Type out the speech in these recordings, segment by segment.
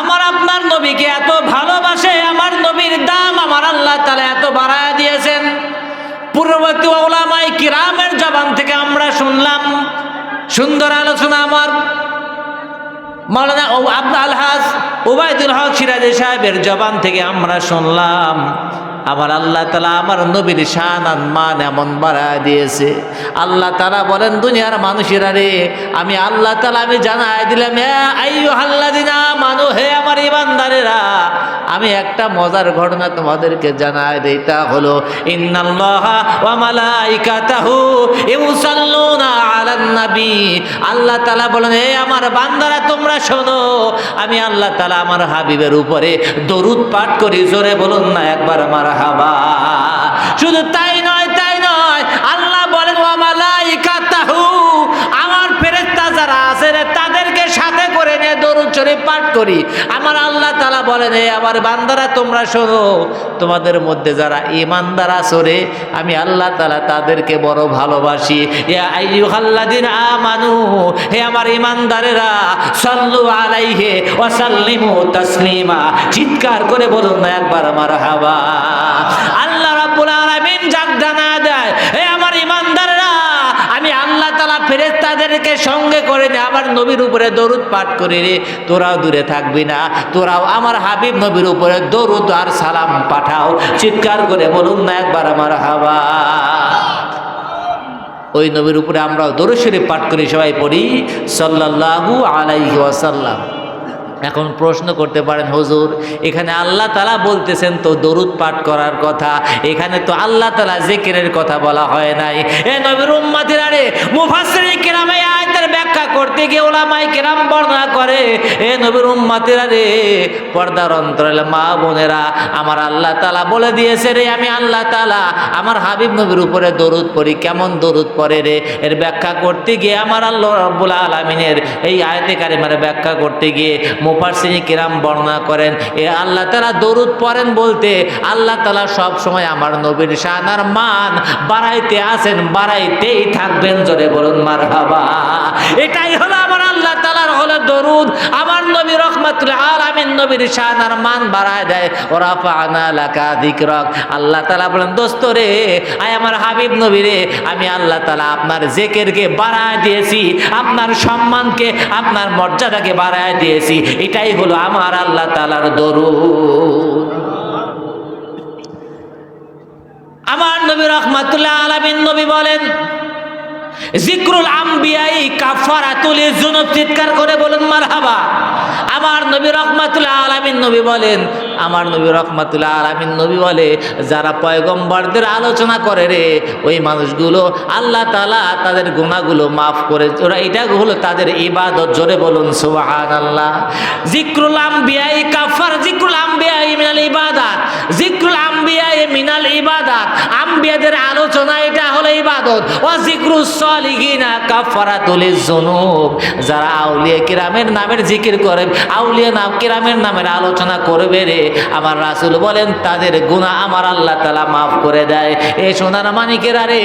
আমার আপনার নবীকে এত ভালোবাসে, আমার নবীর দাম আমার আল্লাহ তাআলা এত বাড়ায়া দিয়েছেন। পূর্ববর্তী উলামায়ে কিরামের জবান থেকে আমরা শুনলাম সুন্দর আলোচনা। আমার মাওলানা আব্দুল হাজ ওবায়দুল হক সিরাজি সাহেবের জবান থেকে আমরা শুনলাম আমার আল্লাহ তাআলা আমার নবীর শান আর মান এমন বাড়ায় দিয়েছে। আল্লাহ তাআলা বলেন, দুনিয়ার মানুষেরা রে, আমি আল্লাহ তাআলা আমি জানাই দিলাম, আইয়ুহাল্লাযিনা আমানু, হে আমার ঈমানদারেরা, আমি একটা মজার ঘটনা তোমাদেরকে জানাই দেই। তা হলো ইন্নাল্লাহা ওয়া মালাইকাতাহু ইউসাল্লুনা আলান নবী। আল্লাহ তাআলা বলেন, হে আমার বান্দারা তোমরা শোনো, আমি আল্লাহ তাআলা আমার হাবিবের উপরে দরুদ পাঠ করি। জোরে বলুন না একবার মারহাবা। শুধু তাই নয়, আল্লাহ বলেন ওয়া মালাইকাতাহু, আমার ফেরেশতা যারা আছে তাদেরকে সাথে করে নিয়ে দরুদ শরীফ পাঠ করি। আমার আল্লাহ তাআলা বলেন, হে আমার বান্দারা তোমরা শোনো, তোমাদের মধ্যে যারা ঈমানদার আছে রে, আমি আল্লাহ তাআলা তাদেরকে বড় ভালোবাসি। ইয়া আইয়ুহাল্লাযিনা আমানু, হে আমার ঈমানদারেরা, সাল্লু আলাইহি ওয়া সাল্লিমু তাসলিমা। চিৎকার করে বলুন না একবার মারহাবা। আল্লাহ রাব্বুল আলামিন যাক জানা দেয়, হে আমার ঈমানদাররা, আমি আল্লাহ তাআলা ফেরেশতাদেরকে সঙ্গে করে নিয়ে আমার নবীর উপরে দরুদ পাঠ করি রে। তোরাও দূরে থাকবি না, তোরাও আমার হাবিব নবীর উপরে দরুদ আর সালাম পাঠাও। চিৎকার করে বলুন না একবার মারহাবা। ওই নবীর উপরে আমরাও দরুদ শরীফ পাঠ করি, সবাই পড়ি সাল্লাল্লাহু আলাইহি ওয়াসাল্লাম। এখন প্রশ্ন করতে পারেন, হুজুর এখানে আল্লাহ তাআলা বলতেছেন তো দরুদ পাঠ করার কথা, এখানে তো আল্লাহ তাআলা জিকিরের কথা বলা হয় নাই। এ নবীর উম্মতিরা রে, মুফাসসিরিন কিরাম এই আয়াতের ব্যাখ্যা করতে গিয়ে উলামায়ে কিরাম বর্ণনা করে, এ নবীর উম্মতিরা রে, পর্দার অন্তরালে মা বোনেরা, আমার আল্লাহ তাআলা বলে দিয়েছে রে, আমি আল্লাহ তাআলা আমার হাবিব নবীর উপরে দরুদ পড়ি। কেমন দরুদ পড়ে রে, এর ব্যাখ্যা করতে গিয়ে আমার আল্লাহ রাব্বুল আলামিনের এই আয়াতে কারিমার ব্যাখ্যা করতে গিয়ে মুফাসসিরিন কিরাম বর্ণনা করেন, এ আল্লাহ তাআলা দরুদ পড়েন বলতে আল্লাহ তাআলা সব সময় আমার নবীর শান আর মান বাড়াইতে আছেন, বাড়াইতেই থাকবেন। জোরে বলুন মারহাবা। এটাই হলো আমার আল্লাহ তাআলার হলো দরুদ। আমার নবী রাহমাতুল আলামিন নবীর শান আর মান বাড়ায় দেয়। ওয়া রাফা'না লাকা যিকরাক। আল্লাহ তাআলা বলেন, দোস্ত রে, আয় আমার হাবিব নবী রে, আমি আল্লাহ তাআলা আপনার জিকিরকে বাড়ায় দিয়েছি, আপনার সম্মানকে আপনার মর্যাদাকে বাড়ায় দিয়েছি। এটাই হলো আমার আল্লাহ তাআলার দরুদ। আমার নবী রাহমাতুল্লাহ আলামিন নবী বলেন, যিকরুল আম্বিয়াই কাফারাতুল যুনুব। চিৎকার করে বলুন মারহাবা। আমার নবী রাহমাতুল্লাহ আলামিন নবী বলেন, আমার নবী রাহমাতুল্লাহ আলামিন নবী বলে, যারা পয়গম্বরদের আলোচনা করে রে, ওই মানুষগুলো আল্লাহ তাআলা তাদের গুনাহগুলো মাফ করে, ওরা এটা হলো তাদের ইবাদত। জোরে বলুন সুবহানাল্লাহ। যিকরুল আম্বিয়াই কাফার, যিকরুল আম্বিয়াই মিনাল ইবাদাত, যিকরুল আম্বিয়াই মিনাল ইবাদাত। আম্বিয়াদের আলোচনা এটা হলো ইবাদত। ওয়া যিকরুস সালিহিনা কাফারাতুল যুনুব। যারা আউলিয়া কিরামের নামের জিকির করে, আউলিয়া নাম কিরামের নামের আলোচনা করবে রে, আমার রাসূল বলেন তাদের গুনাহ আমার আল্লাহ তাআলা মাফ করে দেয়। এই সোনার মানিকেরা রে,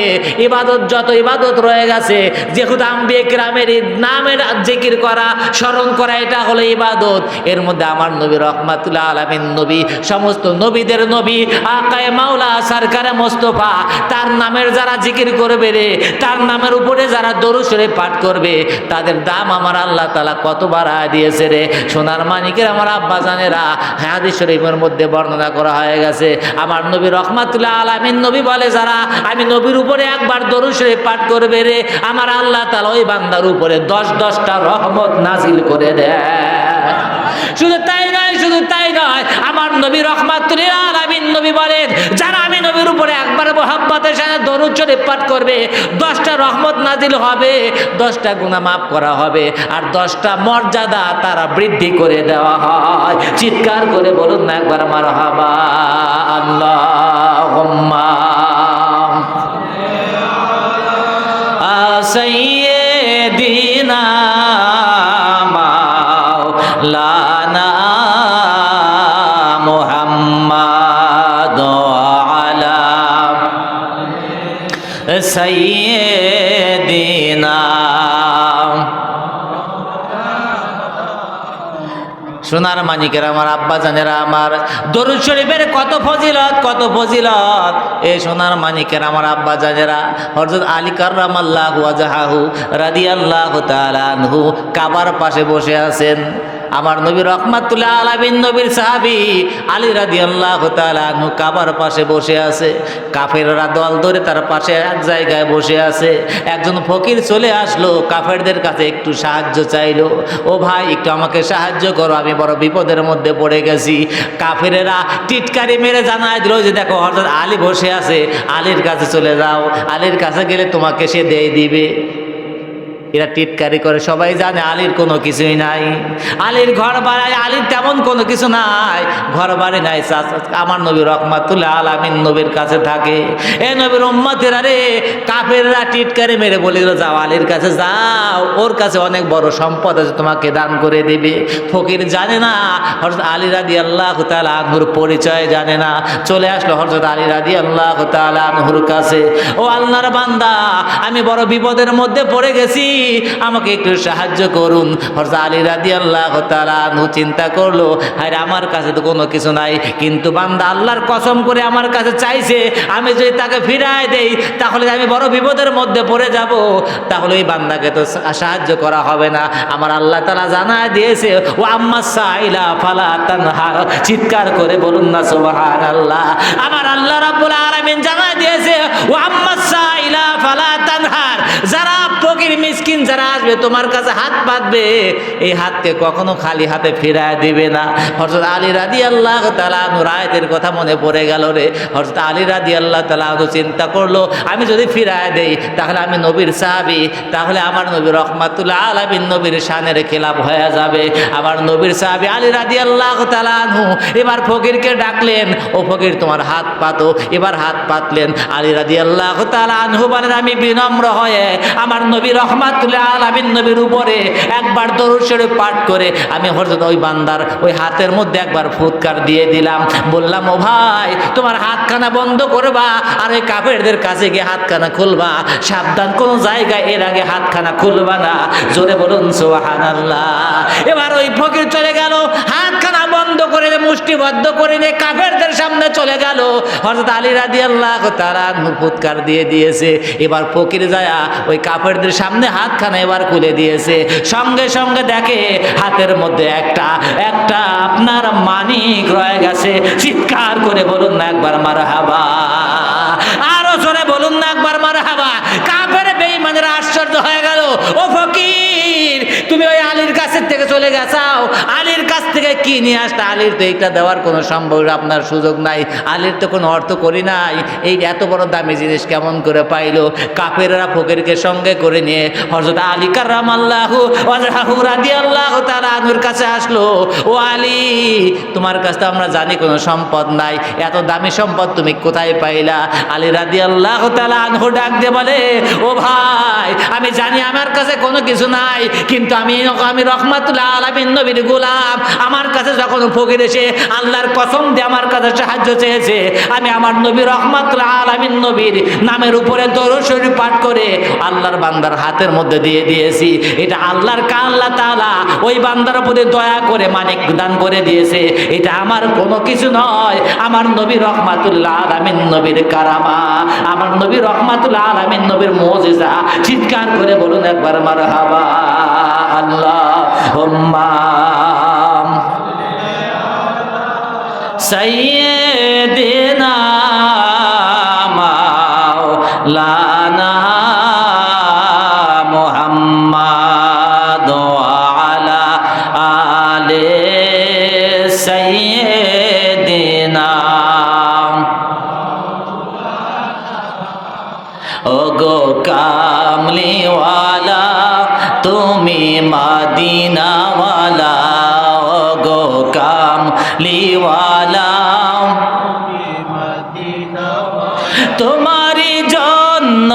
ইবাদত যত ইবাদত রয়ে গেছে, যেহেতু আম্বিয়া কিরামের নামের জিকির করা, স্মরণ করা, এটা হলো ইবাদত। এর মধ্যে আমার নবী রাহমাতুল্লাহ আলামিন নবী, সমস্ত নবীদের নবী, আকায়ে মাওলা সরকারে মুস্তাফা, তার নামের যারা জিকির করবে রে, তার নামের উপরে যারা দরুদ শরীফ পাঠ করবে, তাদের দাম আমার আল্লাহ তাআলা কত বাড়ায় দিয়েছে রে। সোনার মানিকের আমার আব্বা জানেরা, হাদিস শরীফের মধ্যে বর্ণনা করা হয়ে গেছে, আমার নবী রাহমাতুল্লাহ আলামিন নবী বলে, যারা আমি নবীর উপরে একবার দরুদ শরীফ পাঠ করবে রে, আমার আল্লাহ তাআলা ওই বান্দার উপরে 10-10টা রহমত নাজিল করে দেয়। শুধু তাই নয়, আমার নবী রাহমাতুল্লিল আলামিন নবী বলেন, যারা আমি নবীর উপরে একবার মুহাব্বতের সাথে দরুদ শরীফ পাঠ করবে, 10টা রহমত নাজিল হবে, 10টা গুনাহ মাফ করা হবে, আর 10টা মর্যাদা তারা বৃদ্ধি করে দেওয়া হয়। চিৎকার করে বলুন না একবার মারহাবা। আল্লাহুম্মা সাইয়্যিদিনা মাওলানা মুহাম্মাদ আলা সাইয়্যিদিনা সোনার মানিকের আমার আব্বা জানেরা আমার, দরুদ শরীফের কত ফজিলত, কত ফজিলত। এই সোনার মানিকের আমার আব্বা জানেরা, হযরত আলী কাররামাল্লাহু ওয়াজহাহু রাদিয়াল্লাহু তাআলা আনহু কাবার পাশে বসে আছেন। আমার নবী রহমাতুল্লাহ আলামিন নবীর সাহাবী আলী রাদিয়াল্লাহু তাআলা আনহু কাবার পাশে বসে আছে। কাফেররা দল ধরে তার পাশে এক জায়গায় বসে আছে। একজন ফকির চলে আসলো, কাফেরদের কাছে একটু সাহায্য চাইলো। ও ভাই, একটু আমাকে সাহায্য করো, আমি বড় বিপদের মধ্যে পড়ে গেছি। কাফেরেরা টিটকারি মেরে জানায় দিল যে দেখো হযরত আলী বসে আছে, আলীর কাছে চলে যাও, আলীর কাছে গেলে তোমাকে সে দিয়ে দিবে। এরা টিটকারি করে, সবাই জানে আলীর কোনো কিছুই নাই, আলীর ঘর বাড়ি, আলীর তেমন কোনো কিছু নাই, ঘর বাড়ি নাই। আমার নবী রহমাতুল্লাহ আলামিন নবীর কাছে থাকে। এ নবীর উম্মতেরা রে, কাফেররা টিটকারি মেরে বলে দিল যাও আলীর কাছে যাও, ওর কাছে অনেক বড় সম্পদ আছে, তোমাকে দান করে দিবে। ফকির জানে না, হযরত আলী রাদিয়াল্লাহু তাআলা আনহুর পরিচয় জানে না। চলে আসলো হযরত আলী রাদিয়াল্লাহু তাআলা আনহুর কাছে। ও আল্লাহর বান্দা, আমি বড় বিপদের মধ্যে পড়ে গেছি, আমাকে একটু সাহায্য করুন। হযরত আলী রাদিয়াল্লাহু তাআলা আনহু চিন্তা করলো, আরে আমার কাছে তো কোনো কিছু নাই, কিন্তু বান্দা আল্লাহর কসম করে আমার কাছে চাইছে, আমি যদি তাকে ফিরায় দেই তাহলে আমি বড় বিপদের মধ্যে পড়ে যাব, তাহলে এই বান্দাকে তো সাহায্য করা হবে না। আমার আল্লাহ তাআলা জানায় দিয়েছে, ও আম্মা সাইলা ফালা তানহার, চিৎকার করে বলুন না সুবহানাল্লাহ। আমার আল্লাহ রাব্বুল আলামিন জানায় দিয়েছে, ও আম্মা সাইলা ফালা তানহার, যারা ফকির মিসকিন যারা আসবে তোমার কাছে হাত পাতবে, এই হাতকে কখনো খালি হাতে ফিরায় দিবে না। হযরত আলী রাদিয়াল্লাহু তাআলা আনহু আয়াতের কথা মনে পড়ে গেল রে। হযরত আলী রাদিয়াল্লাহু তাআলা আনহু চিন্তা করলো, আমি যদি ফিরায় দেই তাহলে আমি নবীর সাহাবী, তাহলে আমার নবী রহমাতুল্লাহ আলামিন নবীর শানের খেলাফ হয়ে যাবে। আমার নবীর সাহাবী আলী রাদিয়াল্লাহু তাআলা আনহু এবার ফকিরকে ডাকলেন, ও ফকির তোমার হাত পাতো। এবার হাত পাতলেন। আলী রাদিয়াল্লাহু তাআলা আনহু বলেন, আমি বিনম্র হয়ে আমার নবী রহমাতুল্লাহ আলামিন নবীর উপরে একবার দরুদ শরীফ পাঠ করে আমি হযরত ওই বান্দার ওই হাতের মধ্যে একবার ফুৎকার দিয়ে দিলাম। বললাম, ও ভাই, তোমার হাতখানা বন্ধ করবা, আর ওই কাফেরদের কাছে গিয়ে হাতখানা খুলবা, সাবধান, কোন জায়গায় এর আগে হাতখানা খুলবা না। জোরে বলুন সুবহানাল্লাহ। এবার ওই ফকির চলে গেল, হাতখানা বন্ধ করে মুষ্টিবদ্ধ করে নিয়ে কাফেরদের সামনে চলে গেল। হযরত আলী রাদিয়াল্লাহু তাআলা আনহু ফুৎকার দিয়ে দিয়েছে। এবার ফকির যায় ওই কাফেরদের সামনে হাতখানা এবার খুলে দিয়েছে। সঙ্গে সঙ্গে দেখে হাতের মধ্যে একটা আপনার মানিক রয়ে গেছে। চিৎকার করে বলুন না একবার মারহাবা, আরো জোরে বলুন না একবার মারহাবা। কাফের বেঈমানেরা আশ্চর্য হয়ে গেল, ও ফকির, তুমি ওই আলীর কাছের থেকে চলে গেছাও, আলীর কাছ থেকে কি নিয়ে আসতে? আলীর তো এইটা দেওয়ার কোনো সম্ভব আপনার সুযোগ নাই, আলীর তো কোনো অর্থ করি নাই, এই এত বড় দামি জিনিস কেমন করে পাইলো? কাফেররা ফকিরকে সঙ্গে করে নিয়ে হযরত আলী কাররামাল্লাহু ওয়াজহাহু রাদিয়াল্লাহু তাআলা আনহুর কাছে আসলো। ও আলী, তোমার কাছে তো আমরা জানি কোনো সম্পদ নাই, এত দামি সম্পদ তুমি কোথায় পাইলা? আলী রাদিয়াল্লাহু তাআলা আনহু ডাক দিয়ে বলে, ও ভাই, আমি জানি আমার কাছে কোনো কিছু নাই, কিন্তু আমি রহমাতুল্লাহ আলামিন নবীর গোলাম। আমার কাছে যখন ফকির এসে আল্লাহর কসম দিয়ে আমার কাছে সাহায্য চেয়েছে, আমি আমার নবী রহমাতুল্লাহ আলামিন নবীর নামের উপরে দরুদ শরীফ পাঠ করে আল্লাহর বান্দার হাতের মধ্যে দিয়ে দিয়েছি। এটা আল্লাহর আল্লাহ তাআলা ওই বান্দার প্রতি দয়া করে মানিক দান করে দিয়েছে। এটা আমার কোনো কিছু নয়, আমার নবী রহমাতুল্লাহ আলামিন নবীর কারামা, আমার নবী রহমাতুল্লাহ আলামিন নবীর মুজিজা। চিৎকার করে বলুন একবার মারহাবা। আল্লাহুম্মা সাইয়্যিদিনা মাওলানা মুহাম্মাদ ওয়া আলা আলি সাইয়্যিদিনা। ওগো কামলিওয়ালা, তুমি মদিনাওয়ালা, ওগো কামলিওয়ালা, তোমারি জন্য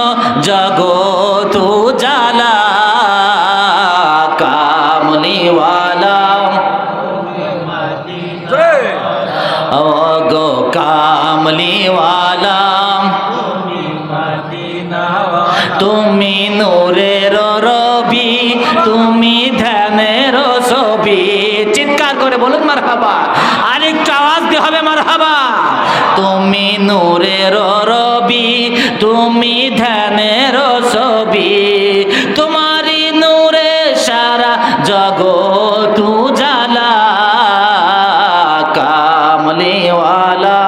জগৎ উজালা, কামলিওয়ালা, ওগো কামলিওয়ালা, তুমি নূরের রবি, তুমি ধ্যানের ছবি। চিৎকার করে বলো আওয়াজ দিয়ে হবে মারহাবা। তুমি নূরের রবি, তুমি ধ্যানের ছবি, তোমারই নূরে সারা জগৎ উজালা, কামলিওয়ালা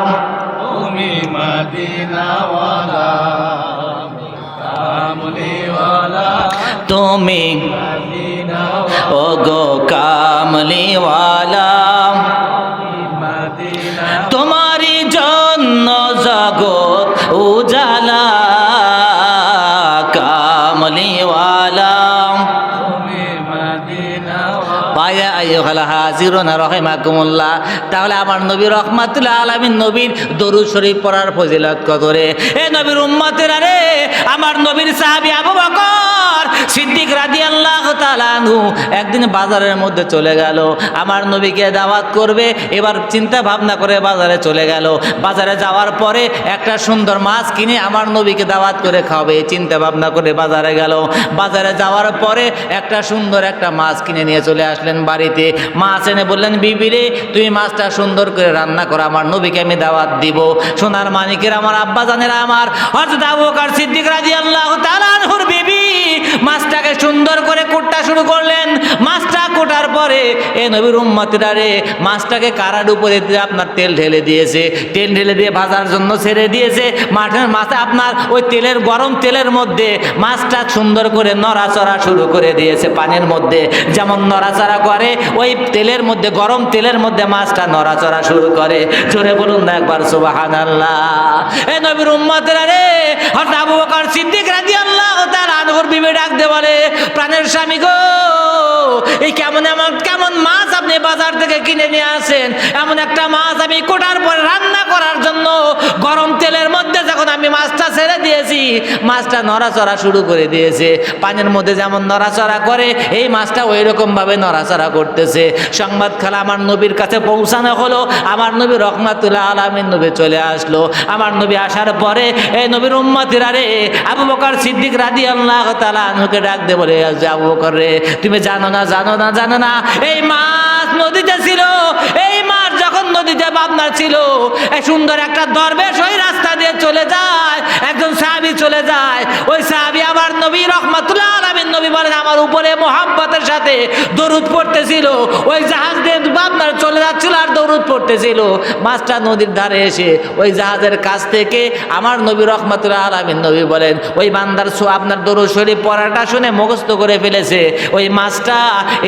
তুমি মদিনাওয়ালা, কামলিওয়ালা তুমি মদিনাওয়ালা, ওগো কামলিওয়ালা, মদিনা তোমারই জন্য জগৎ উজালা, কামলিওয়ালা। তুমি মদিনাওয়ালা। পায়া আইয়ুহাল হাজিরুনা রাহিমাকুমুল্লাহ। তাহলে আমার নবী রাহমাতুল আলামিন নবীর দরুদ শরীফ পড়ার ফজিলত কত রে এ নবীর উম্মতেরা রে। আমার নবীর সাহাবী আবু বকর সিদ্দিক রাদিয়াল্লাহু তাআলা আনহু একদিন বাজারের মধ্যে চলে গেল, আমার নবীকে দাওয়াত করবে। এবার চিন্তা ভাবনা করে বাজারে চলে গেল। বাজারে যাওয়ার পরে একটা সুন্দর মাছ কিনে আমার নবীকে দাওয়াত করে খাওয়াবে, চিন্তা ভাবনা করে বাজারে গেল। বাজারে যাওয়ার পরে একটা সুন্দর একটা মাছ কিনে নিয়ে চলে আসলেন বাড়িতে। মাছ এনে বললেন, বিবি রে তুমি মাছটা সুন্দর করে রান্না করো, আমার নবীকে আমি দাওয়াত দিব। সোনার মানিকের আমার আব্বা জানেরা, আমার হযরত আবু বকর সিদ্দিক রাদিয়াল্লাহু তাআলা আনহুর বিবি মাছটাকে সুন্দর করে কুটতে শুরু করলেন। মাছটা কোটার পরে এ নবীর উম্মতেরা রে, মাছটাকে কারার উপরে দিয়ে আপনার তেল ঢেলে দিয়েছে, তেল ঢেলে দিয়ে ভাজার জন্য ছেড়ে দিয়েছে। মাছের মাছে আপনার ওই তেলের গরম তেলের মধ্যে মাছটা সুন্দর করে নড়াচড়া শুরু করে দিয়েছে। পানির মধ্যে যেমন নড়াচড়া করে, ওই তেলের মধ্যে গরম তেলের মধ্যে মাছটা নড়াচড়া শুরু করে। জোরে বলুন না একবার সুবহানাল্লাহ। এ নবীর উম্মতেরা রে, হযরত আবু বকর সিদ্দিক রাদিয়াল্লাহু তাআলা আনহুর বিবি ডাক দিয়ে বলে, প্রাণের স্বামী গো, এই কেমন মাছ আপনি বাজার থেকে কিনে নিয়ে আসেন? এমন একটা মাছ আমি কোটার পরে রান্না করার জন্য গরম তেলের মধ্যে যখন আমি মাছটা ছেড়ে দিয়েছি, মাছটা নড়াচড়া শুরু করে দিয়েছে। পানির মধ্যে যেমন নড়াচড়া করে, এই মাছটা ওই রকম ভাবে নড়াচড়া করতেছে। সংবাদ খালা আমার নবীর কাছে পৌঁছানো হলো। আমার নবী রাহমাতুল আলামিন নবী চলে আসলো। আমার নবী আসার পরে এই নবীর উম্মতিরা রে, আবু বকর সিদ্দিক রাদিয়াল্লাহু তাআলা আনহুকে ডাক দিয়ে বলে, আবু বকর রে, তুমি জানো না এই মাছ নদীতে ছিল। এই মাছ যখন নদীতে ভাবনা ছিল, এই সুন্দর একটা দরবেশ ওই রাস্তা দিয়ে চলে যায়, একজন সাহাবী চলে যায়। ওই সাহাবী আমার নবী রাহমাতুল্লাহ আলামিন নবী বলেন, আমার উপরে মোহাব্বতের সাথে দরুদ পড়তেছিল। ওই জাহাজ দিয়ে ভাবনা চলে যাচ্ছিল আর দরুদ পড়তেছিল। মাছটা নদীর ধারে এসে ওই জাহাজের কাছ থেকে আমার নবী রাহমাতুল্লাহ আলামিন নবী বলেন, ওই বান্দার আপনার দরুদ শরীফ পড়াটা শুনে মুখস্থ করে ফেলেছে। ওই মাছটা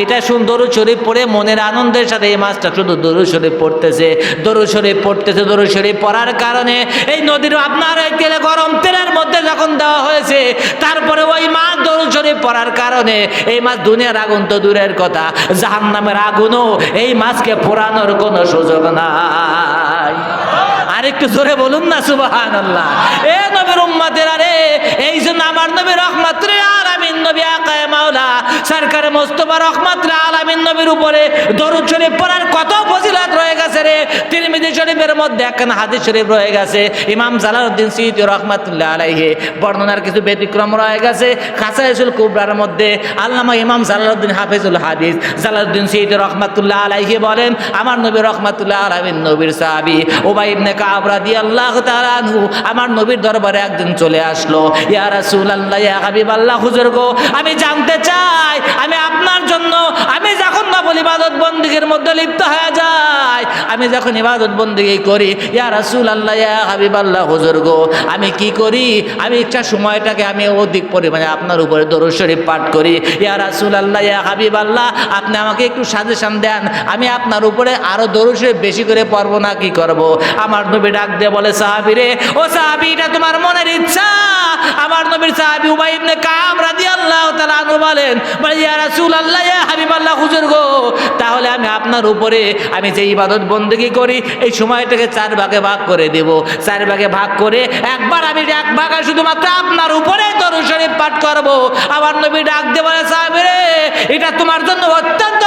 এটা দরুদ শরীফ পড়ে মনের আনন্দের সাথে এই মাছটা শুধু দরুদ শরীফ পড়তেছে, দরুদ শরীফ পড়তেছে। দরুদ শরীফ পড়ার কারণে এই নদীর আপনার এই তেলে গরম তেলের মধ্যে যখন দেওয়া হয়েছে, তারপরে ওই মাছ দরুদ শরীফ পড়ার কারণে এই মাছ দুনিয়ার আগুন তো দূরের কথা, জাহান্নামের আগুনও এই মাছকে পোড়ানোর কোনো সুযোগ নাই। আরেকটু জোরে বলুন না সুবহানাল্লাহ। এ নবীর উম্মতেরা রে, এই জন্য আমার নবী রাহমাতুল আলামিন নবী আকায়ে মাওলা সরকারে মুস্তাফা রাহমাতুল আলামিন নবীর উপরে দরুদ শরীফ পড়ার কত ফজিলত রয়ে গেছে রে। তিরমিজি শরীফের মধ্যে একখানা হাদিস শরীফ রয়ে গেছে। ইমাম জালালউদ্দিন সুয়ুতী রাহমাতুল্লাহ আলাইহি বর্ণনার কিছু ব্যতিক্রম রয়ে গেছে। খাসাইসুল কুবরার মধ্যে আল্লামা ইমাম জালালউদ্দিন হাফিজুল হাদিস জালালউদ্দিন সুয়ুতী রাহমাতুল্লাহ আলাইহি বলেন, আমার নবী রাহমাতুল্লাহ আলামিন নবীর সাহাবী উবাই ইবনে কাব রাদিয়াল্লাহু তাআলা আনহু আমার নবীর দরবারে একদিন চলে আসলো। ইয়া রাসূলুল্লাহ, ইয়া হাবিবাল্লাহ, হুজুর গো, আমি জানতে চাই, আমি আপনার জন্য আমি যখন নফল ইবাদত বন্দেগীর মধ্যে লিপ্ত হয়ে যাই, আমি যখন ইবাদত বন্দেগী করি, ইয়া রাসূলুল্লাহ, ইয়া হাবিবাল্লাহ, হুজুর গো, আমি কি করি? আমি ইচ্ছা সময়টাকে আমি অধিক পরিমাণে আপনার উপরে দরুদ শরীফ পাঠ করি। ইয়া রাসূলুল্লাহ, ইয়া হাবিবাল্লাহ, আপনি আমাকে একটু সাজেশন দেন, আমি আপনার উপরে আরো দরুদ শরীফ বেশি করে পড়ব না কি করব? আমার নবী ডাক দিয়ে বলে, সাহাবী রে, ও সাহাবী, এটা তোমার মনের ইচ্ছা। আমার নবীর সাহাবী উবাই ইবনে কাব রাদিয়াল্লাহু তাআলা আনহু বলেন, ইয়া রাসূলুল্লাহ, ইয়া হাবিবাল্লাহ, হুজুর গো, তাহলে আমি আপনার উপরে আমি যে ইবাদত বন্দেগী করি এই সময়টাকে 4 ভাগে ভাগ করে দেব। 4 ভাগে ভাগ করে একবার আমি 1 ভাগে শুধুমাত্র আপনার উপরে দরুদ শরীফ পাঠ করব। আমার নবী ডাক দিয়ে বলে, সাহাবী রে, এটা তোমার জন্য অত্যন্ত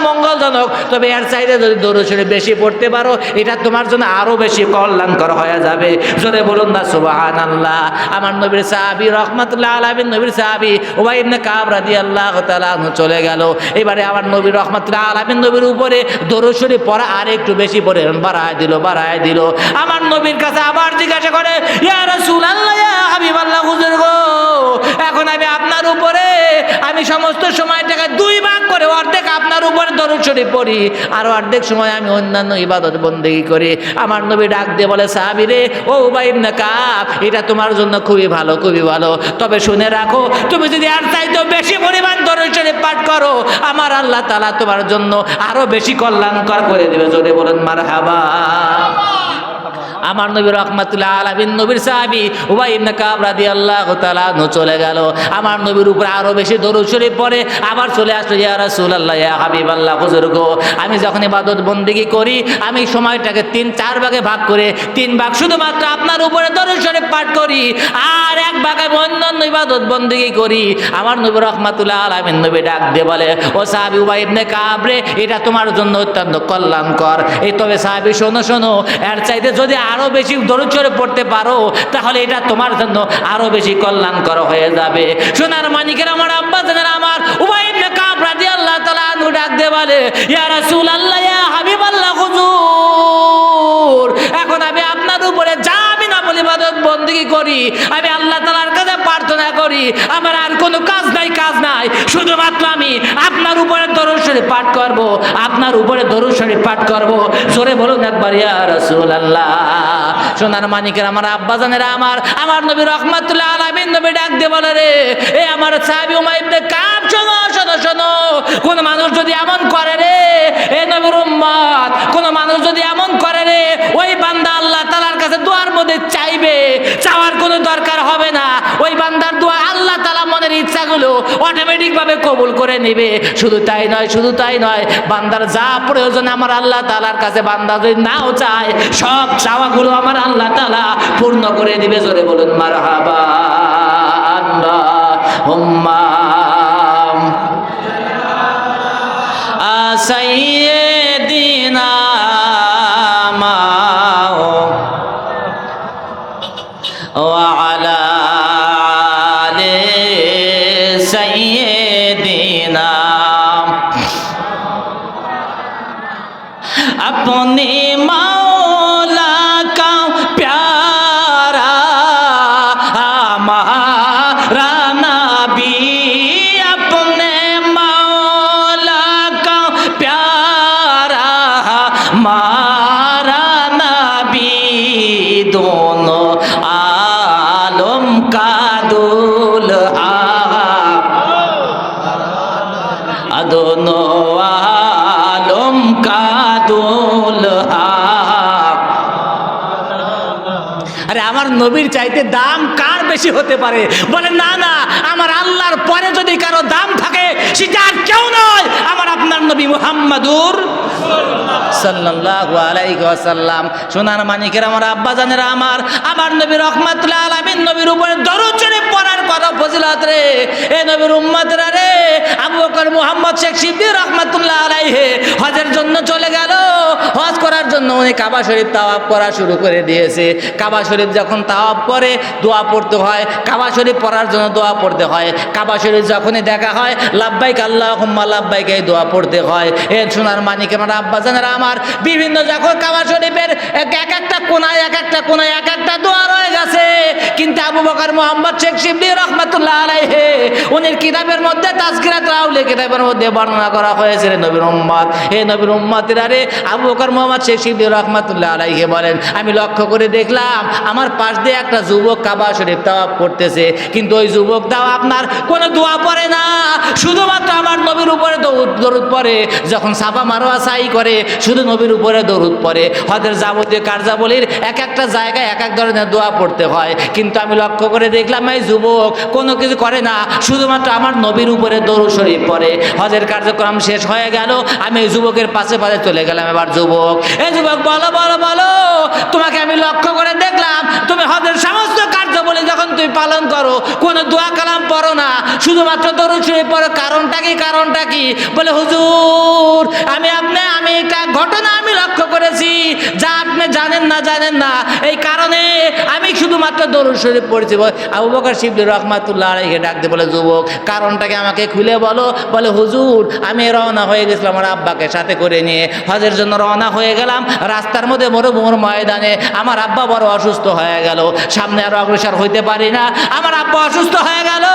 মঙ্গলজনক, তবে এর চাইতে যদি দরুদ শরীফ বেশি পড়তে পারো, এটা তোমার জন্য আরো বেশি কল্যাণকর হয়ে যাবে। জোরে বলুন না সুবহানাল্লাহ। আমার নবীর সাহাবী রাহমাতুল্লাহ আলাইহি নবীর সাহাবী উবাই ইবনে কাব রাদিয়াল্লাহু তাআলা আনহু চলে গেল। এবারে আমার নবী রাহমাতুল্লাহ আলাইহি নবীর উপরে দরুদ শরীফ পড়া আর একটু বেশি পরিমাণ বাড়ায় দিল। আমার নবীর কাছে আবার জিজ্ঞাসা করে, ইয়া রাসূলুল্লাহ, ইয়া হাবিবাল্লাহ, হুজুর গো, এখন আমি আপনার উপরে আমি সমস্ত সময়টাকে দুই ভাগ করে অর্ধেক আপনার উপরে দরুদ শরীফ পড়ি, আর অর্ধেক সময় আমি অন্যান্য ইবাদত বন্দেগী করি। আমার নবী ডাক দিয়ে বলে, সাহাবী রে, ও উবাই ইবনে কাব, এটা তোমার জন্য খুবই ভালো, খুবই ভালো। তবে শুনে রাখো, তুমি যদি আর চাইতেও বেশি পরিমাণ দরুদ শরীফ পাঠ করো, আমার আল্লাহ তাআলা তোমার জন্য আরো বেশি কল্যাণকর করে দিবে। জোরে বলেন মারহাবা। আমার নবী রাহমাতুল্লাহ আলামিন নবীর সাহাবী উবাই ইবনে কাব রাদিয়াল্লাহু তাআলা আনহু চলে গেল। আমার নবীর উপরে আরো বেশি দরুদ শরীফ পড়ে আবার চলে আসলো, ইয়া রাসূলুল্লাহ, ইয়া হাবিবাল্লাহ, হুজুর গো, আমি যখন ইবাদত বন্দেগী করি আমি সময়টাকে 3-4 ভাগে ভাগ করে 3 ভাগ শুধুমাত্র আপনার উপরে দরুদ শরীফ পাঠ করি, আর 1 ভাগ আমি অন্যান্য ইবাদত বন্দেগী করি। আমার নবী রাহমাতুল্লাহ আলামিন নবী ডাক দিয়ে বলে, ও সাহাবী উবাই ইবনে কাব রে, এটা তোমার জন্য অত্যন্ত কল্যাণকর। এই তবে সাহাবী শোনো, এর চাইতে যদি আরো বেশি দরুদ শরীফ পড়তে পারো তাহলে এটা তোমার জন্য আরো বেশি কল্যাণকর হয়ে যাবে। সোনার মানিকের আমার আব্বা জানেন, আমার উবাই ইবনে কাব রাদিয়াল্লাহু তাআলা আনহু ডাক দিয়ে বলে, ইয়া রাসূলুল্লাহ, ইয়া হাবিবাল্লাহ, হুজুর, এখন আমি আপনার উপরে যা আমি না বলি ইবাদত বন্দেগী করি, আমি আল্লাহ তাআলার কাছে প্রার্থনা করি, আমার আর কোনো কাজ নাই, শুধুমাত্র আমি আপনার উপরে দরুদ শরীফ পাঠ করব, আপনার উপরে দরুদ শরীফ পাঠ করব। জোরে বলুন একবার, ইয়া রাসূলুল্লাহ। সোনার মানিকের আমার আব্বা জানেরা, আমার নবী রাহমাতুল্লাহ আলামিন নবী ডাক দিয়ে বলে, রে, এ আমার সাহাবী উমার ইবনে কাব, শোনো, কোন মানুষ যদি এমন করে রে, এ নবীর উম্মত, কোন মানুষ যদি এমন করে রে, ওই বান্দা আল্লাহ তাআলার কাছে দোয়ার মধ্যে চাইবে, চাওয়ার কোনো দরকার হবে না, ওই বান্দার দোয়া আল্লাহ তাআলা মনের ইচ্ছাগুলো অটোমেটিক ভাবে কবুল করে নেবে। শুধু তাই নয়, বান্দার যা প্রয়োজন আমার আল্লাহ তাআলার কাছে বান্দা যদি নাও চায়, সব চাওয়াগুলো আমার আল্লাহ তাআলা পূর্ণ করে দিবে। জোরে বলুন মারহাবা। আল্লাহুম্মা সাইয়্যিদিনা ওয়া আলা আলি সাইয়্যিদিনা। अपने मौला का प्यारा हमारा नबी, अपने मौला का प्यारा हमारा नबी, दोनों आलम का दुल्हा, दोनों आलम का দুলহা। আরে আমার নবীর চাইতে দাম কার বেশি হতে পারে? বলে না, আমার আল্লাহর পরে যদি কারো দাম থাকে সেটা আর কেউ নয়, আমার আপনার নবী মুহাম্মাদুর সাল্লাল্লাহু আলাইহি ওয়াসাল্লাম। সোনার মানিকের আমার আব্বা জানেরা, আমার নবী রাহমাতুল্লাহ আলামিন নবীর উপরে দরুদ শরীফ পড়ার কত ফজিলত রে, এ নবীর উম্মতরা রে। আবু বকর মুহাম্মদ শেখ সিদ্দিক রাহমাতুল্লাহ আলাইহি হজের জন্য চলে গেল। হজ করার জন্য উনি কাবা শরীফ তাওয়াফ করা শুরু করে দিয়েছে। কাবা শরীফ যখন তাওয়াফ করে দোয়া পড়তে হয়, কাবা শরীফ পড়ার জন্য দোয়া পড়তে হয়। কাবা শরীফ যখনই দেখা হয়, লাব্বাইক আল্লাহুম্মা লাব্বাইক, এই দোয়া পড়তে হয়। এ সোনার মানিক আমার আব্বা জানেরা, আমার বিভিন্ন যখন কাবা শরীফের এক একটা কোনায় এক একটা দোয়া রয়ে গেছে, কিন্তু আবু বকর মুহাম্মদ শেখ সিদ্দিক রাহমাতুল্লাহ আলাইহি উনির কিতাবের মধ্যে তাজকিরাতুল আউলিয়া কিতাবের মধ্যে বর্ণনা করা হয়েছে, নবীর উম্মত, হে নবীর উম্মতেরা রে। আবু বকর মুহাম্মদ শেখ সিদ্দিক রাহমাতুল্লাহ আলাইহি বলেন, আমি লক্ষ্য করে দেখলাম আমার পাশ দিয়ে একটা যুবক কাবা শরীফ তাওয়াফ করতেছে, কিন্তু ওই যুবকটাও আপনার কোনো দোয়া পড়ে না, শুধুমাত্র আমার নবীর উপরে দরুদ পড়ে। যখন সাফা মারওয়া সাই করে শুধু নবীর উপরে দরুদ পড়ে। হজের যাবতীয় কার্যাবলীর এক একটা জায়গায় এক এক ধরনের দোয়া পড়তে হয়, কিন্তু আমি লক্ষ্য করে দেখলাম এই যুবক কোনো কিছু করে না, শুধুমাত্র আমার নবীর উপরে দরুদ শরীফ পড়ে। হজের কার্যক্রম শেষ হয়ে গেল, আমি এই যুবকের পাশে চলে গেলাম। এবার যুবক, এই যুবক বলো, তোমাকে আমি লক্ষ্য করে দেখলাম তুমি হজের সমস্ত কার্যাবলী যখন তুমি পালন করো কোনো দোয়া কালাম পড়ো না, শুধুমাত্র দরুদ শরীফ পড়ো, কারণটা কি? বলে হুজুর, আমি একটা ঘটনা আমি লক্ষ্য করে করেছি যা আপনি জানেন না এই কারণে আমি শুধুমাত্র দরুদ শরীফ পড়েছি। আবু বকর সিদ্দিক রাহমাতুল্লাহ আলাইহি ডাক দিয়ে বলে, যুবক কারণটাকে আমাকে খুলে বলো। বলে, হুজুর আমি রওনা হয়ে গেছিলাম আমার আব্বাকে সাথে করে নিয়ে, হজের জন্য রওনা হয়ে গেলাম। রাস্তার মধ্যে মরুভূমির ময়দানে আমার আব্বা বড় অসুস্থ হয়ে গেল, সামনে আর অগ্রসর হইতে পারি না। আমার আব্বা অসুস্থ হয়ে গেল,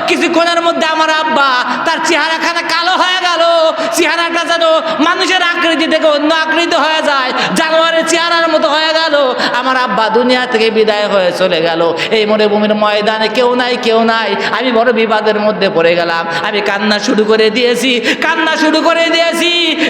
কিছুক্ষণের মধ্যে আমার আব্বা তার চেহারাখানা কালো হয়ে গেল, চেহারাটা যেন মানুষের আকৃতি থেকে অন্য আকৃতি হয়ে যায়, জানোয়ারের চেহারার মতো হয়ে গেল। আমার আব্বা দুনিয়া থেকে বিদায় হয়ে চলে গেল। এই মরুভূমির ময়দানে কেউ নাই। আমি বড় বিবাদের মধ্যে পড়ে গেলাম। আমি কান্না শুরু করে দিয়েছি।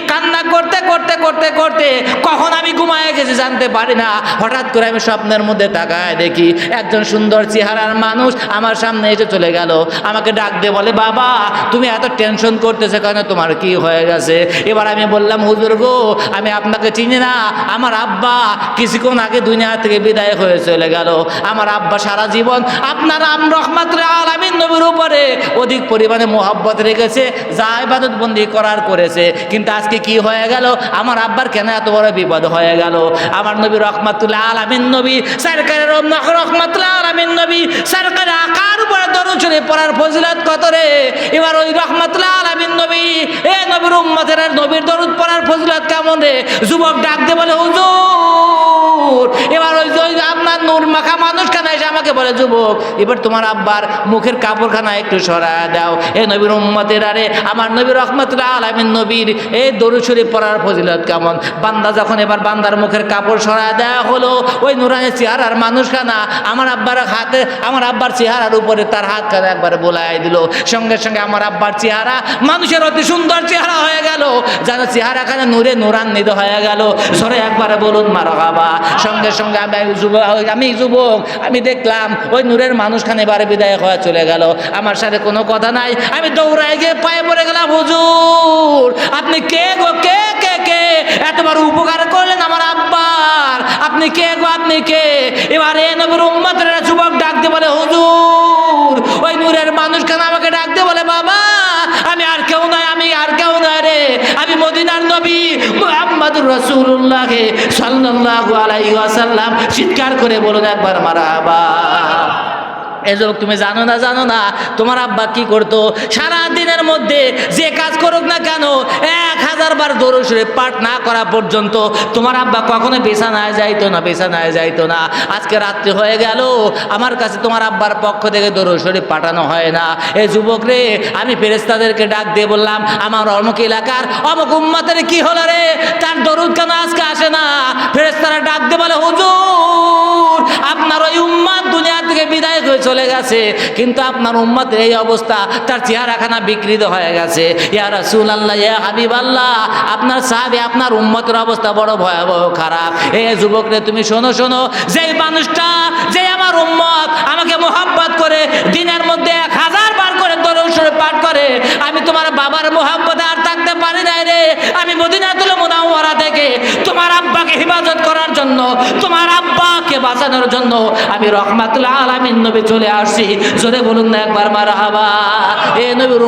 কান্না করতে কখন আমি ঘুমায় গেছি জানতে পারি না। হঠাৎ করে আমি স্বপ্নের মধ্যে তাকায় দেখি একজন সুন্দর চেহারার মানুষ আমার সামনে এসে চলে গেল। আমাকে ডাক দিয়ে বলে, বাবা তুমি এত টেনশন করতেছো কেন, তোমার কি হয়ে গেছে? এবার আমি বললাম, হুজুর গো আমি আপনাকে চিনি না, আমার আব্বা কিছুক্ষণ আগে দুনিয়া থেকে বিদায় হয়ে চলে গেল। আমার আব্বা সারা জীবন আপনার রহমাতুল আলামিন নবীর উপরে অধিক পরিমাণে মোহাব্বত রেখেছে, যা ইবাদত বন্দি করেছে। কিন্তু আজকে কি হয়ে গেল, আমার আব্বার কেন এত বড় বিপদ হয়ে গেল? আমার নবী রহমাতুল আলামিন নবী সরকারের রহমাতুল আলামিন নবী সরকার আকার উপরে দরুদ শরীফ পড়ার ফজিলত কত রে। এবার ওই রহমাতুল আলামিন নবী নবীর উম্মতের নবীর দরুদ পড়ার ফজিলত কেমন রে? যুবক ডাক দিয়ে বলে, হুজুর এবার ওই আপনার নূর মাখা মানুষখানা এসে আমাকে বলে, যুবক এবার তোমার আব্বার মুখের কাপড়খানা একটু সরায় দাও। নবীর উম্মতের আরে আমার নবী রহমাতুল্লাহ আলামিন নবীর এই দরুদ শরীফ পড়ার ফজিলত কেমন। বান্দা যখন এবার বান্দার মুখের কাপড় সরায় দেওয়া হলো, ওই নুরানি চেহারার মানুষখানা আমার আব্বার চেহারার উপরে তার হাতখানা একবার বোলাই দিল। সঙ্গে সঙ্গে আমার আব্বার চেহারা মানুষের অতি সুন্দর চেহারা হয়ে গেল, যেন চেহারাখানে নূরে নূরান্বিত হয়ে গেল। সরে একবারে বলুন মারহাবা। সঙ্গে সঙ্গে আমি যুবক আমি দেখলাম ওই নূরের মানুষখানে এবারে বিদায় হয়ে চলে গেল। আমার সাথে কোনো কথা নাই, আমি দৌড়ায় গিয়ে পায়ে পড়ে গেলাম, হুজুর আপনি কে গো, কে এতবার উপকার করলেন আমার আব্বার, আপনি কে গো, আপনি কে? এবারে নবীর উম্মতের যুবক ডাক দিয়ে বলে, হুজুর ওই নূরের মানুষখানে আমাকে ডাক দিয়ে বলে, বাবা আমি আর কেউ নয় রে, আমি মদিনার নবী মুহাম্মদুর রাসূলুল্লাহ সাল্লাল্লাহু আলাইহি ওয়াসাল্লাম। চিৎকার করে বলুন একবার মারহাবা। এজন্য তুমি জানো না তোমার আব্বা কি করতো? সারা দিনের মধ্যে যে কাজ করুক না কেন 1000 বার দরুদ শরীফ পাঠ না করা পর্যন্ত তোমার আব্বা কখনো বিছানায় যাইতো না। আজকে রাত্রি হয়ে গেল, আমার কাছে তোমার আব্বার পক্ষ থেকে দরুদ শরীফ পাঠানো হয় না। এই যুবক রে, আমি ফেরেশতাদেরকে ডাক দিয়ে বললাম, আমার অমুক এলাকার অমুক উম্মতের কি হলো রে, তার দরুদ কেন আজকে আসে না? ফেরেশতারা ডাক দিয়ে বলে, হুজুর আপনার ওই উম্মত দুনিয়া থেকে বিদায় হয়ে চলে গেছে, কিন্তু আপনার উম্মতের এই অবস্থা, তার চেহারাখানা বিকৃত হয়ে গেছে। ইয়া রাসূলুল্লাহ, ইয়া হাবিবাল্লাহ, আপনার সাহাবী আপনার উম্মতের অবস্থা বড় ভয়াবহ খারাপ। যুবক রে তুমি শোনো, যেই মানুষটা যে আমার উম্মত আমাকে মোহাব্বত করে দিনের মধ্যে 1000 বার করে দরুদ শরীফ পাঠ করে, আমি তোমার বাবার মোহাব্বতে আর থাকতে পারি না রে। আমি মদিনাতুল মুনাওয়ারা থেকে তোমার আব্বাকে হিফাজত করার জন্য, তোমার আব্বাকে বাঁচানোর জন্য আমি রহমাতুল আলামিন নবী চলে আসছি। জোরে বলুন না একবার মারহাবা। নবীর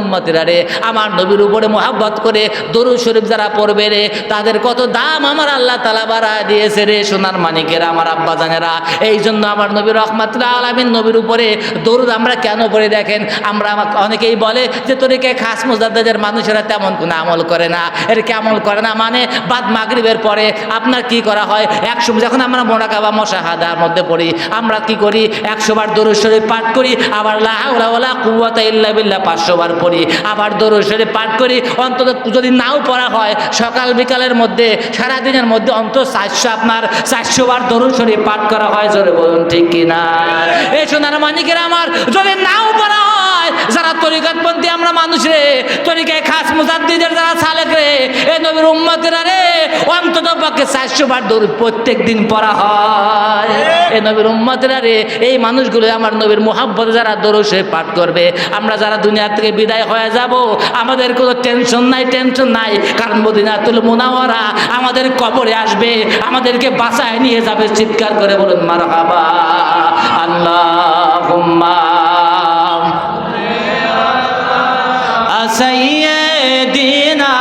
উম্মতেরা রে, আমার নবীর উপরে মোহাব্বত করে দরুদ শরীফ যারা পড়বে রে, তাদের কত দাম আমার আল্লাহ তাআলা বাড়ায় দিয়েছে রে সোনার মানিকেরা, আমার আব্বা জানেরা। এই জন্য আমার নবী রহমাতুল আলামিন নবীর উপরে দরুদ আমরা কেন পড়ি দেখেন। আমরা অনেকেই বলে যে তরিকে খাস মুজাদ্দিদের মানুষেরা তেমন কোনো আমল করে না, এরকে আমল করে না মানে বাদ মাগরিবের পরে আপনার কি করা হয়, 100 যখন আমরা মোরাকাবা মুশাহাদার মধ্যে পড়ি, আমরা কি করি 100 বার দরুদ শরীফ পাঠ করি, আবার লা হাওলা ওয়ালা কুওয়াতা ইল্লা বিল্লাহ 500 বার পড়ি, আবার দরুদ শরীফ পাঠ করি। অন্তত যদি নাও পড়া হয় সকাল বিকালের মধ্যে, সারা দিনের মধ্যে অন্তত 400 বার দরুদ শরীফ পাঠ করা হয়। জোরে বলুন ঠিক কিনা? এই সোনার মানিকেরা আমার, যদি নাও পড়া হয়, যারা তরিকতপন্থী আমরা মানুষ রে, তরিকায় খাস মুজাদ্দিদের যারা সালেক রে, এই নবীর উম্মতেরা রে, অন্তত পক্ষে 400 বার দরুদ প্রত্যেক দিন পড়া হয়। এই নবীর উম্মতেরা রে, এই মানুষগুলো আমার নবীর মুহাব্বতে যারা দরুদ শরীফ পাঠ করবে, আমরা যারা দুনিয়া থেকে বিদায় হয়ে যাব, আমাদের কোনো টেনশন নাই, কারণ মদিনাতুল মুনাওয়ারা আমাদের কবরে আসবে, আমাদেরকে বাঁচায় নিয়ে যাবে। চিৎকার করে বলুন মারহাবা। আল্লাহুম্মা সাইয়্যিদিনা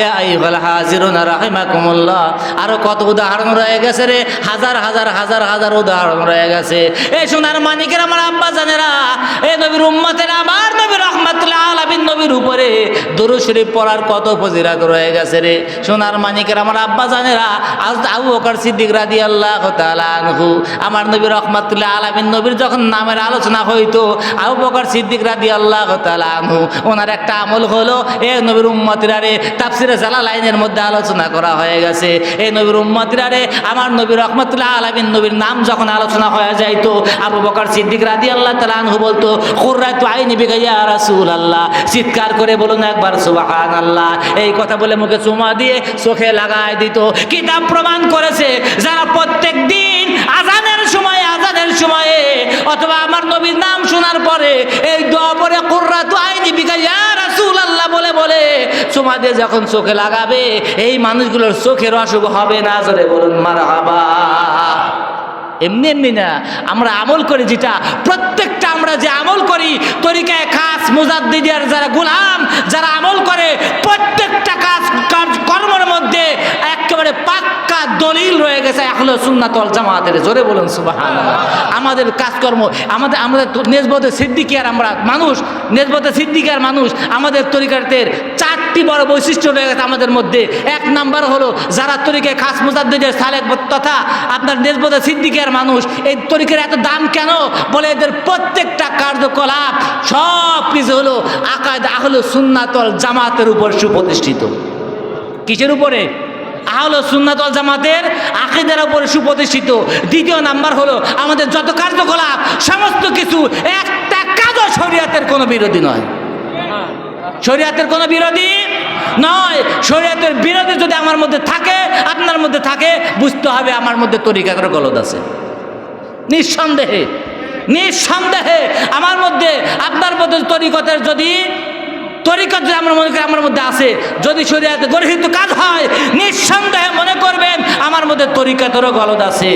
ইয়া আইয়ুহাল হাজিরুনা রাহিমাকুমুল্লাহ। আরো কত উদাহরণ রয়ে গেছে রে, হাজার হাজার হাজার হাজার উদাহরণ রয়ে গেছে। এই সোনার মানিকের আমার আব্বা জানেরা, এই নবীর উম্মতের আমার নবী রাহমাতুল আলামিন নবীর উপরে দরুদ শরীফ পড়ার কত ফজিলত রয়ে গেছে রে। সোনার মানিকের আমার আব্বা জানেরা, আবু বকর সিদ্দিক রাদিয়াল্লাহু তাআলা আনহু, আমার নবী রাহমাতুল আলামিন নবীর যখন নামের আলোচনা হইতো, আবু বকর সিদ্দিক রাদিয়াল্লাহু তাআলা আনহু ওনার একটা আমল হলো, এ নবীর উম্মতিরা রে, তাফসিরে জালালাইনের মধ্যে আলোচনা করা হয়ে গেছে, এই নবীর উম্মতিরা রে, আমার নবী রাহমাতুল্লাহ আলামিন নবীর নাম যখন আলোচনা হয়ে যাইতো, আবু বকর সিদ্দিক রাদিয়াল্লাহু তাআলা আনহু বলতো, কুররাতু আইনি বিকা ইয়া রাসূলুল্লাহ, চিৎকার করে বলুন একবার সুবহানাল্লাহ। এই কথা বলে মুখে চুমা দিয়ে চোখে লাগায় দিত। কিতাব প্রমাণ করেছে, যারা প্রত্যেক দিন আযানের সময়ে অথবা আমার নবীর নাম শোনার পরে এই দোয়া পড়ে কুররাতু আইনি বিকা ইয়া রাসূলুল্লাহ বলে বলে চুমা দিয়ে যখন চোখে লাগাবে, এই মানুষগুলোর চোখের অসুখ হবে না। জোরে বলুন মারহাবা। এমনি এমনি না, আমরা আমল করি, যেটা প্রত্যেকটা আমরা যে আমল করি, তরিকায় খাস মুজাদ্দিদের যারা গোলাম, যারা আমল করে, প্রত্যেকটা কাজ কর্মের মধ্যে একেবারে পাক্কা দলিল রয়ে গেছে আহলে সুন্নাত ওয়াল জামাতের। জোরে বলুন সুবহানাল্লাহ। আমাদের কাজকর্ম, আমাদের নেসবতে সিদ্দিকিয়ার আমরা মানুষ, নেসবতে সিদ্দিকিয়ার মানুষ, আমাদের তরিকাতের চারটি বড় বৈশিষ্ট্য রয়ে গেছে আমাদের মধ্যে। এক নাম্বার হলো, যারা তরিকায় খাস মুজাদ্দিদের সালেক তথা আপনার নেসবতে সিদ্দিকিয়ার মানুষ, এই তরিকার এত দাম কেন? বলে এদের প্রত্যেকটা কার্যকলাপ সব কিছু হলো আকায়েদ আহলে সুন্নাত ওয়াল জামাতের উপর সুপ্রতিষ্ঠিত। কিসের উপরে? আহলে সুন্নাত ওয়াল জামাতের আকীদার উপরে সুপ্রতিষ্ঠিত। দ্বিতীয় নাম্বার হলো, আমাদের যত কার্যকলাপ সমস্ত কিছু একটা কাজও শরীয়তের কোনো বিরোধী নয়। শরীয়তের কোনো বিরোধী নয়। শরীয়তের বিরোধী যদি আমার মধ্যে থাকে, আপনার মধ্যে থাকে, বুঝতে হবে আমার মধ্যে তরিকার গলদ আছে। নিঃসন্দেহে নিঃসন্দেহে আমার মধ্যে, আপনার মধ্যে তরিকতের যদি তরিকত যদি আমরা মনে করি আমার মধ্যে আছে, যদি শরীয়তে গর্হিত কাজ হয়, নিঃসন্দেহে মনে করবেন আমার মধ্যে তরিকতেরও গলদ আছে।